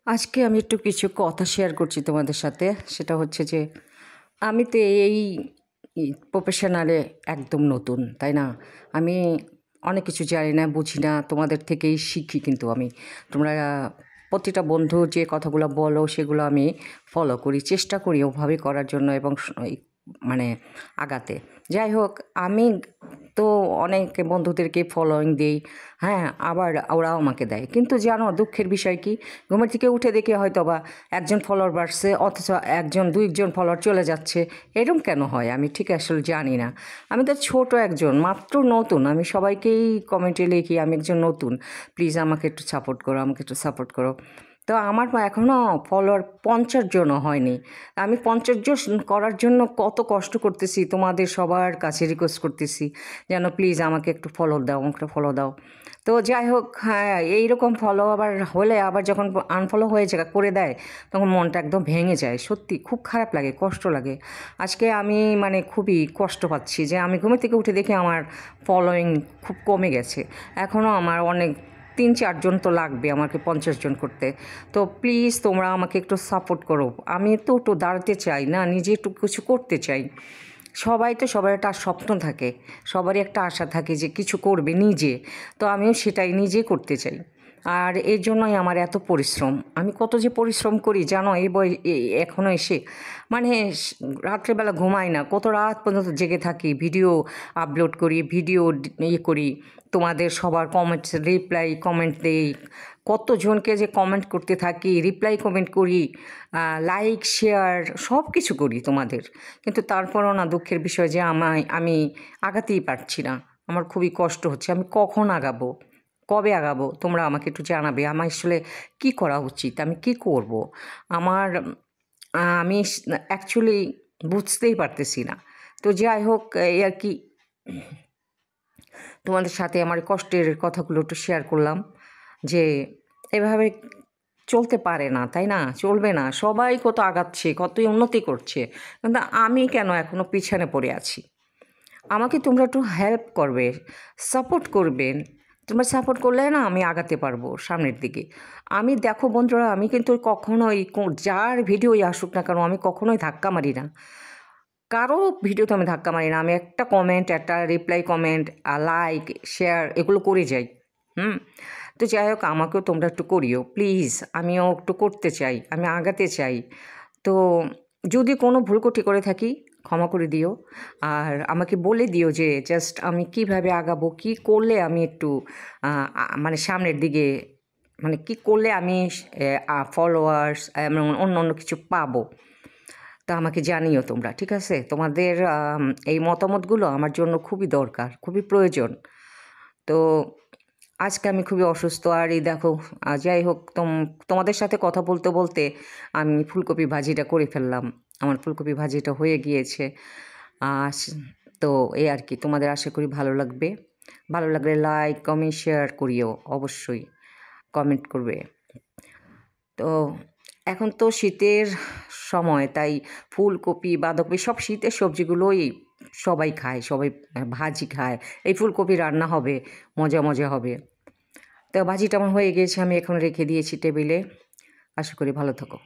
আজকে আমি একটু কিছু কথা শেয়ার করছি তোমাদের সাথে। সেটা হচ্ছে যে আমি তো এই প্রফেশনালে একদম নতুন, তাই না? আমি অনেক কিছু জানি না, বুঝি না, তোমাদের থেকেই শিখি। কিন্তু আমি তোমরা প্রতিটা বন্ধু যে কথাগুলো বলো সেগুলো আমি ফলো করি, চেষ্টা করি ওভাবে করার জন্য এবং মানে আগাতে। যাই হোক, আমি তো অনেক বন্ধুদেরকে ফলোয়িং দিই, হ্যাঁ, আবার ওরাও আমাকে দেয়। কিন্তু জানো দুঃখের বিষয় কি, ঘুমের থেকে উঠে দেখে হয়তো বা একজন ফলোয়ার বাড়ছে, অথচ দুইজন ফলোয়ার চলে যাচ্ছে। এরকম কেন হয় আমি ঠিক আসলে জানি না। আমি তো ছোট একজন, মাত্র নতুন। আমি সবাইকেই কমেন্টে লিখি আমি একজন নতুন, প্লিজ আমাকে একটু সাপোর্ট করো, আমাকে একটু সাপোর্ট করো। তো আমার এখনও ফলোয়ার 50 জনও হয়নি। আমি 50 জন করার জন্য কত কষ্ট করতেছি, তোমাদের সবার কাছে রিকোয়েস্ট করতেছি যেন প্লিজ আমাকে একটু ফলো দাও, আমাকে একটু ফলো দাও। তো যাই হোক, হ্যাঁ, এইরকম ফলো আবার হলে আবার যখন আনফলো হয়ে করে দেয়, তখন মনটা একদম ভেঙে যায়। সত্যি খুব খারাপ লাগে, কষ্ট লাগে। আজকে আমি খুবই কষ্ট পাচ্ছি যে আমি ঘুমের থেকে উঠে দেখি আমার ফলোয়িং খুব কমে গেছে। এখনও আমার অনেক 3-4 জন তো লাগবে আমাকে 50 জন করতে। তো প্লিজ তোমরা আমাকে একটু সাপোর্ট করো। আমি তো একটু দাঁড়াতে চাই না, নিজে একটু কিছু করতে চাই। সবাই তো সবার একটা স্বপ্ন থাকে, সবারই একটা আশা থাকে যে কিছু করবে নিজে। তো আমিও সেটাই নিজে করতে চাই। আর এর জন্যই আমার এত পরিশ্রম। আমি কত যে পরিশ্রম করি জানো, এখনও এসে রাত্রেবেলা ঘুমাই না, কত রাত পর্যন্ত জেগে থাকি, ভিডিও আপলোড করি, ভিডিও করি, তোমাদের সবার কমেন্ট দেই, কতজনকে যে কমেন্ট করতে থাকি, রিপ্লাই কমেন্ট করি, লাইক শেয়ার সব কিছু করি তোমাদের। কিন্তু তারপরও না, দুঃখের বিষয় যে আমি আগাতেই পারছি না। আমার খুবই কষ্ট হচ্ছে। আমি কখন আগাবো, কবে আগাবো, তোমরা আমাকে একটু জানাবে। আমার আসলে কী করা উচিত, আমি কি করব? আমার আমি অ্যাকচুয়ালি বুঝতেই পারতেছি না। তো যাই হোক, এই আর কি, তোমাদের সাথে আমার কষ্টের কথাগুলো একটু শেয়ার করলাম যে এভাবে চলতে পারে না, তাই না? চলবে না। সবাই কত আগাচ্ছে, কতই উন্নতি করছে, কিন্তু আমি কেন এখনও পিছনে পড়ে আছি? আমাকে তোমরা একটু হেল্প করবে, সাপোর্ট করবেন। তোমরা সাপোর্ট করলে না আমি আগাতে পারবো সামনের দিকে। আমি দেখো বন্ধুরা, আমি কিন্তু কখনোই যার ভিডিওই আসুক না কেন, আমি কখনোই ধাক্কা মারি না। কারো ভিডিওতে আমি ধাক্কা মারি না। আমি একটা কমেন্ট, একটা রিপ্লাই কমেন্ট, লাইক শেয়ার এগুলো করে যাই। তো যাই হোক, আমাকেও তোমরা একটু করিও প্লিজ। আমিও একটু করতে চাই, আমি আগাতে চাই। তো যদি কোনো ভুলকুটি করে থাকি ক্ষমা করে দিও। আর আমাকে বলে দিও যে জাস্ট আমি কিভাবে আগাবো, কি করলে আমি একটু সামনের দিকে, কি করলে আমি ফলোয়ার্স এবং অন্য অন্য কিছু পাবো। তা আমাকে জানিও তোমরা, ঠিক আছে? তোমাদের এই মতামতগুলো আমার জন্য খুবই দরকার, খুবই প্রয়োজন। তো আজকে আমি খুবই অসুস্থ, আর এই দেখো, যাই হোক, তোমাদের সাথে কথা বলতে বলতে আমি ফুলকপি ভাজিটা করে ফেললাম। আমার ফুলকপি ভাজিটা হয়ে গিয়েছে। তো এই আর কি, তোমাদের আশা করি ভালো লাগবে। ভালো লাগলে লাইক কমেন্ট শেয়ার করিও, অবশ্যই কমেন্ট করবে। তো এখন তো শীতের সময়, তাই ফুলকপি বাঁধাকপি সব শীতের সবজিগুলোই সবাই খায়, সবাই ভাজি খায়। এই ফুলকপি রান্না হবে, মজা মজা হবে। তো ভাজিটা আমার হয়ে গিয়েছে, আমি এখন রেখে দিয়েছি টেবিলে। আশা করি ভালো থাকো।